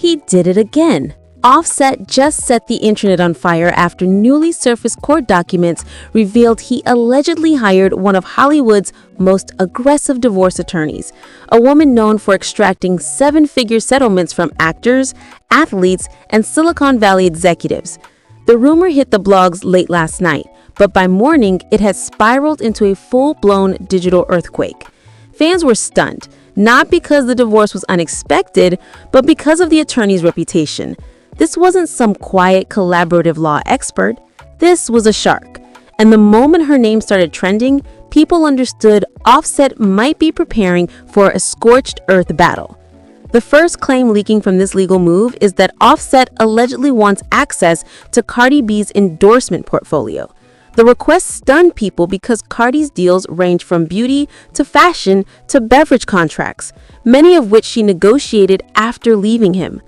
He did it again. Offset just set the internet on fire after newly surfaced court documents revealed he allegedly hired one of Hollywood's most aggressive divorce attorneys, a woman known for extracting seven-figure settlements from actors, athletes, and Silicon Valley executives. The rumor hit the blogs late last night, but by morning it had spiraled into a full-blown digital earthquake. Fans were stunned, not because the divorce was unexpected, but because of the attorney's reputation. This wasn't some quiet, collaborative law expert. This was a shark. And the moment her name started trending, people understood Offset might be preparing for a scorched earth battle. The first claim leaking from this legal move is that Offset allegedly wants access to Cardi B's endorsement portfolio. The request stunned people because Cardi's deals range from beauty to fashion to beverage contracts, many of which she negotiated after leaving him.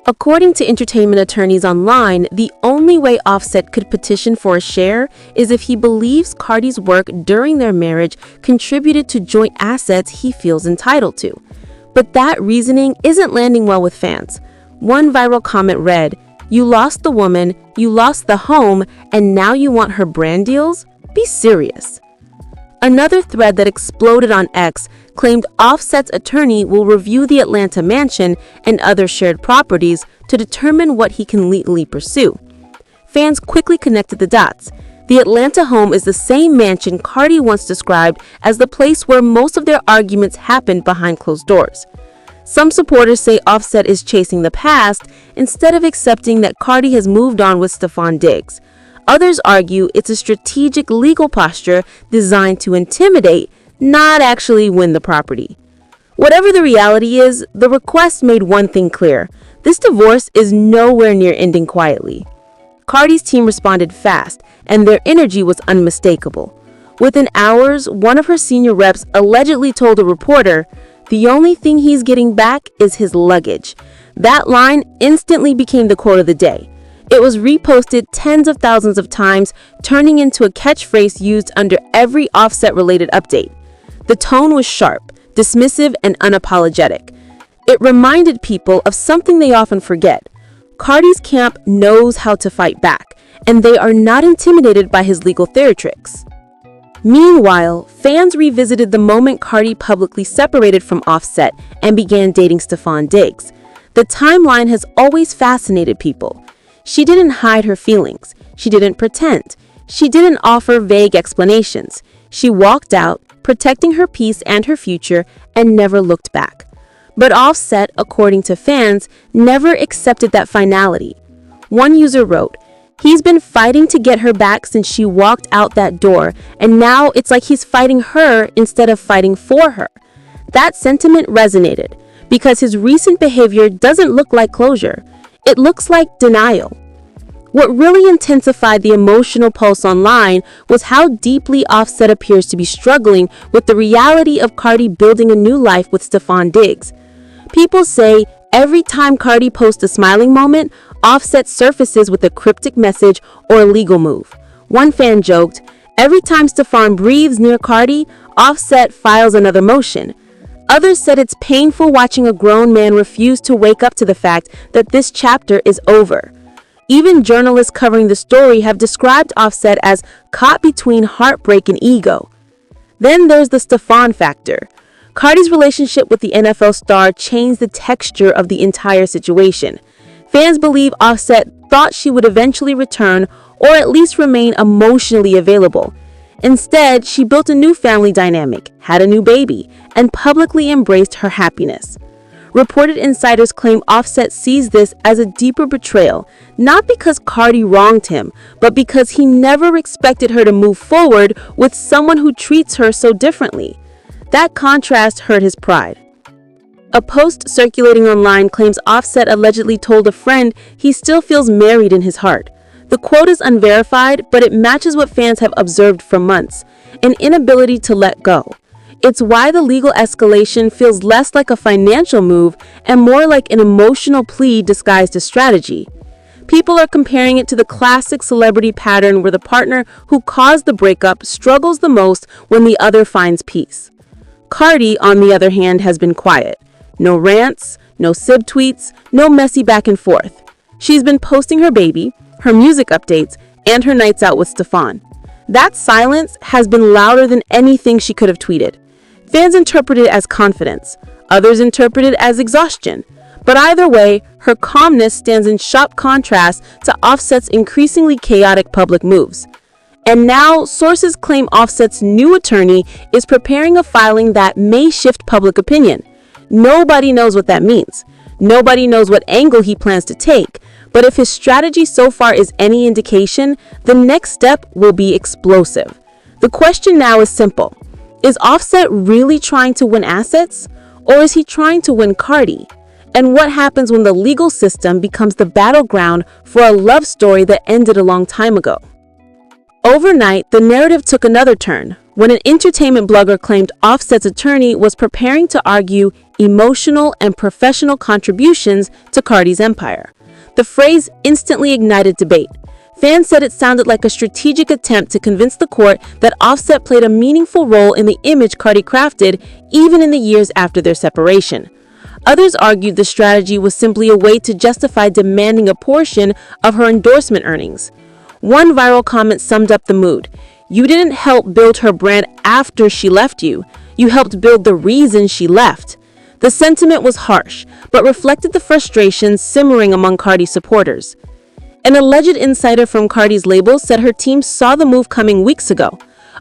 According to entertainment attorneys online, the only way Offset could petition for a share is if he believes Cardi's work during their marriage contributed to joint assets he feels entitled to. But that reasoning isn't landing well with fans. One viral comment read, "You lost the woman, you lost the home, and now you want her brand deals? Be serious." Another thread that exploded on X claimed Offset's attorney will review the Atlanta mansion and other shared properties to determine what he can legally pursue. Fans quickly connected the dots. The Atlanta home is the same mansion Cardi once described as the place where most of their arguments happened behind closed doors. Some supporters say Offset is chasing the past instead of accepting that Cardi has moved on with Stefon Diggs. Others argue it's a strategic legal posture designed to intimidate, not actually win the property. Whatever the reality is, the request made one thing clear. This divorce is nowhere near ending quietly. Cardi's team responded fast, and their energy was unmistakable. Within hours, one of her senior reps allegedly told a reporter, "The only thing he's getting back is his luggage." That line instantly became the quote of the day. It was reposted tens of thousands of times, turning into a catchphrase used under every Offset-related update. The tone was sharp, dismissive, and unapologetic. It reminded people of something they often forget. Cardi's camp knows how to fight back, and they are not intimidated by his legal theatrics. Meanwhile, fans revisited the moment Cardi publicly separated from Offset and began dating Stefon Diggs. The timeline has always fascinated people. She didn't hide her feelings. She didn't pretend. She didn't offer vague explanations. She walked out, protecting her peace and her future, and never looked back. But Offset, according to fans, never accepted that finality. One user wrote, "He's been fighting to get her back since she walked out that door, and now it's like he's fighting her instead of fighting for her." That sentiment resonated because his recent behavior doesn't look like closure. It looks like denial. What really intensified the emotional pulse online was how deeply Offset appears to be struggling with the reality of Cardi building a new life with Stefon Diggs. People say every time Cardi posts a smiling moment, Offset surfaces with a cryptic message or a legal move. One fan joked, "Every time Stefon breathes near Cardi, Offset files another motion." Others said it's painful watching a grown man refuse to wake up to the fact that this chapter is over. Even journalists covering the story have described Offset as caught between heartbreak and ego. Then there's the Stefon factor. Cardi's relationship with the NFL star changed the texture of the entire situation. Fans believe Offset thought she would eventually return or at least remain emotionally available. Instead, she built a new family dynamic, had a new baby, and publicly embraced her happiness. Reported insiders claim Offset sees this as a deeper betrayal, not because Cardi wronged him, but because he never expected her to move forward with someone who treats her so differently. That contrast hurt his pride. A post circulating online claims Offset allegedly told a friend he still feels married in his heart. The quote is unverified, but it matches what fans have observed for months, an inability to let go. It's why the legal escalation feels less like a financial move and more like an emotional plea disguised as strategy. People are comparing it to the classic celebrity pattern where the partner who caused the breakup struggles the most when the other finds peace. Cardi, on the other hand, has been quiet. No rants, no sib tweets, no messy back and forth. She's been posting her baby, her music updates, and her nights out with Stefon. That silence has been louder than anything she could have tweeted. Fans interpret it as confidence. Others interpret it as exhaustion. But either way, her calmness stands in sharp contrast to Offset's increasingly chaotic public moves. And now, sources claim Offset's new attorney is preparing a filing that may shift public opinion. Nobody knows what that means. Nobody knows what angle he plans to take. But if his strategy so far is any indication, the next step will be explosive. The question now is simple. Is Offset really trying to win assets? Or is he trying to win Cardi? And what happens when the legal system becomes the battleground for a love story that ended a long time ago? Overnight, the narrative took another turn when an entertainment blogger claimed Offset's attorney was preparing to argue emotional and professional contributions to Cardi's empire. The phrase instantly ignited debate. Fans said it sounded like a strategic attempt to convince the court that Offset played a meaningful role in the image Cardi crafted even in the years after their separation. Others argued the strategy was simply a way to justify demanding a portion of her endorsement earnings. One viral comment summed up the mood. You didn't help build her brand after she left you. You helped build the reason she left. The sentiment was harsh, but reflected the frustration simmering among Cardi supporters. An alleged insider from Cardi's label said her team saw the move coming weeks ago.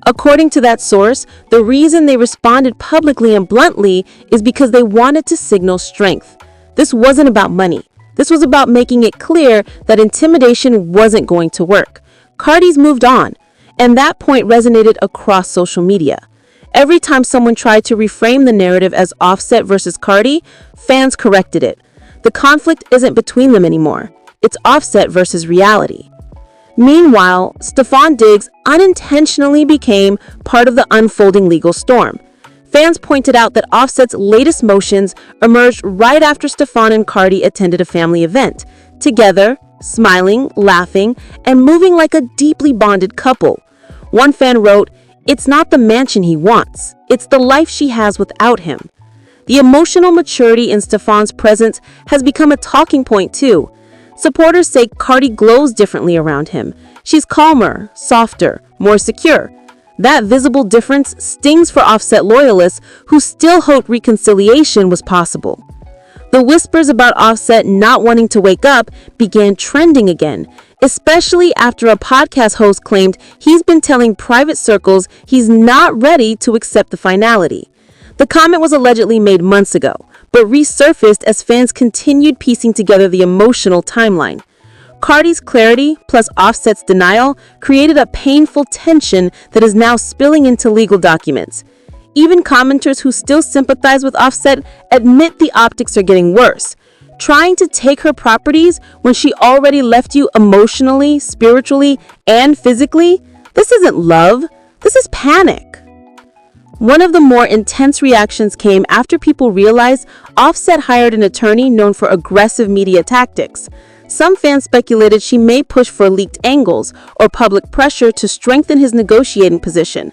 According to that source, the reason they responded publicly and bluntly is because they wanted to signal strength. This wasn't about money. This was about making it clear that intimidation wasn't going to work. Cardi's moved on, and that point resonated across social media. Every time someone tried to reframe the narrative as Offset versus Cardi, fans corrected it. The conflict isn't between them anymore. It's Offset versus reality. Meanwhile, Stefon Diggs unintentionally became part of the unfolding legal storm. Fans pointed out that Offset's latest motions emerged right after Stefon and Cardi attended a family event, together, smiling, laughing, and moving like a deeply bonded couple. One fan wrote, "It's not the mansion he wants, it's the life she has without him." The emotional maturity in Stefon's presence has become a talking point too. Supporters say Cardi glows differently around him. She's calmer, softer, more secure. That visible difference stings for Offset loyalists who still hoped reconciliation was possible. The whispers about Offset not wanting to wake up began trending again, especially after a podcast host claimed he's been telling private circles he's not ready to accept the finality. The comment was allegedly made months ago, but resurfaced as fans continued piecing together the emotional timeline. Cardi's clarity plus Offset's denial created a painful tension that is now spilling into legal documents. Even commenters who still sympathize with Offset admit the optics are getting worse. Trying to take her properties when she already left you emotionally, spiritually, and physically? This isn't love. This is panic. One of the more intense reactions came after people realized Offset hired an attorney known for aggressive media tactics. Some fans speculated she may push for leaked angles or public pressure to strengthen his negotiating position.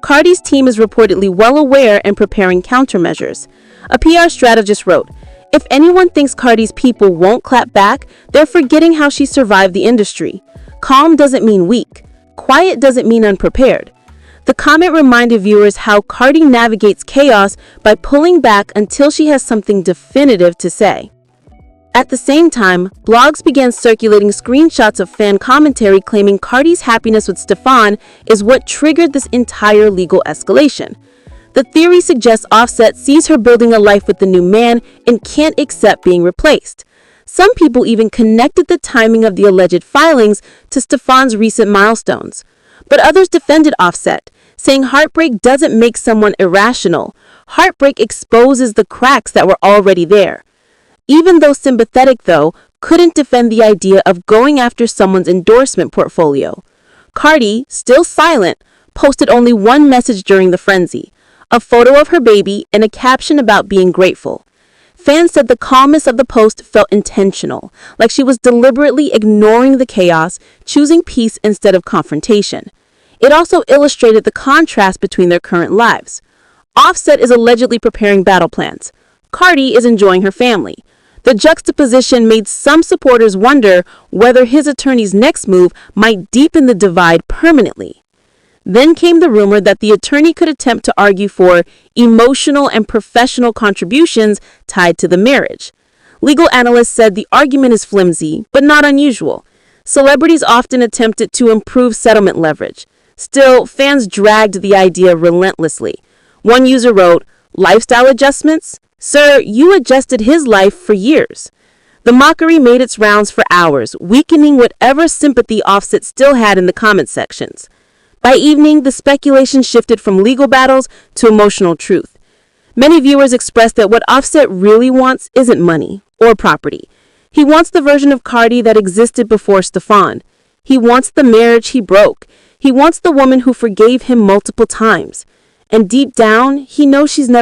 Cardi's team is reportedly well aware and preparing countermeasures. A PR strategist wrote, "If anyone thinks Cardi's people won't clap back, they're forgetting how she survived the industry. Calm doesn't mean weak. Quiet doesn't mean unprepared." The comment reminded viewers how Cardi navigates chaos by pulling back until she has something definitive to say. At the same time, blogs began circulating screenshots of fan commentary claiming Cardi's happiness with Stefon is what triggered this entire legal escalation. The theory suggests Offset sees her building a life with the new man and can't accept being replaced. Some people even connected the timing of the alleged filings to Stefon's recent milestones. But others defended Offset, saying heartbreak doesn't make someone irrational. Heartbreak exposes the cracks that were already there. Even those sympathetic, though, couldn't defend the idea of going after someone's endorsement portfolio. Cardi, still silent, posted only one message during the frenzy, a photo of her baby and a caption about being grateful. Fans said the calmness of the post felt intentional, like she was deliberately ignoring the chaos, choosing peace instead of confrontation. It also illustrated the contrast between their current lives. Offset is allegedly preparing battle plans. Cardi is enjoying her family. The juxtaposition made some supporters wonder whether his attorney's next move might deepen the divide permanently. Then came the rumor that the attorney could attempt to argue for emotional and professional contributions tied to the marriage. Legal analysts said the argument is flimsy, but not unusual. Celebrities often attempt it to improve settlement leverage. Still, fans dragged the idea relentlessly. One user wrote, "Lifestyle adjustments? Sir, you adjusted his life for years." The mockery made its rounds for hours, weakening whatever sympathy Offset still had in the comment sections. By evening, the speculation shifted from legal battles to emotional truth. Many viewers expressed that what Offset really wants isn't money or property. He wants the version of Cardi that existed before Stefon. He wants the marriage he broke. He wants the woman who forgave him multiple times. And deep down, he knows she's never